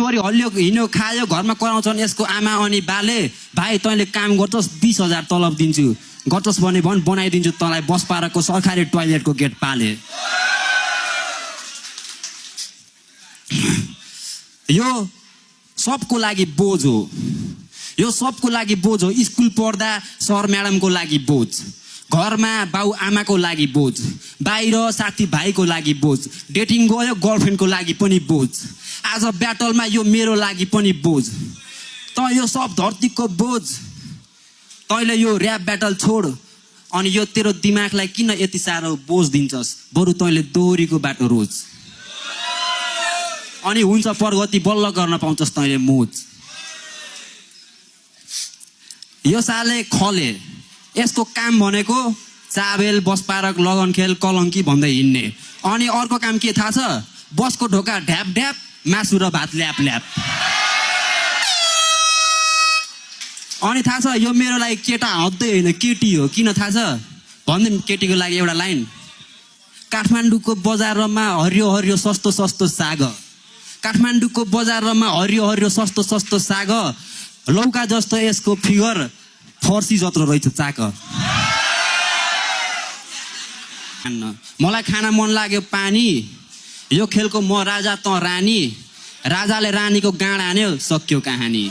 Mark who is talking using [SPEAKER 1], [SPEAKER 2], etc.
[SPEAKER 1] दिनभरि हल्लियो हिँड्यो खायो घरमा कराउँछन् यसको आमा अनि बाले भाइ तैँले काम गर्छस् 20,000 तलब दिन्छु गर्छस् भने बनाइदिन्छु तँलाई बसपाराको सरकारी टोयलेटको गेट पाले यो सबको लागि बोझ हो यो सबको लागि बोझ हो स्कुल पढ्दा सर म्याडमको लागि बोझ घरमा बाउ आमाको लागि बोझ बाहिर साथी भाइको लागि बोझ डेटिङ गयो गर्लफ्रेन्डको लागि पनि बोझ आज ब्याटलमा यो मेरो लागि पनि बोझ त यो सब धरतीको बोझ तैँले यो ऱ्याप ब्याटल छोड अनि यो तेरो दिमागलाई किन यति साह्रो बोझ दिन्छस् बरु तैँले दोहोरीको बाटो रोज अनि हुन्छ प्रगति बल्ल गर्न पाउँछस् तैँले मोज यो साले खले यसको काम भनेको चाबेल बसपारक लगनखेल कलङ्की भन्दै हिँड्ने अनि अर्को काम के थाहा छ बसको ढोका ढ्याप ढ्याप मासु र भात ल्याप ल्याप अनि थाहा छ यो मेरो लागि केटा हद्दै होइन केटी हो किन थाहा छ भन्दै केटीको लागि एउटा लाइन काठमाडौँको बजारमा हरियो हरियो सस्तो सस्तो साग काठमाडौँको बजारमा हरियो हरियो सस्तो सस्तो साग लौका जस्तो यसको फिगर फर्सी जत्रो रहेछ चाक मलाई खाना मन लाग्यो पानी यो खेलको म राजा त रानी राजाले रानीको गाँड हान्यो सक्यो कहानी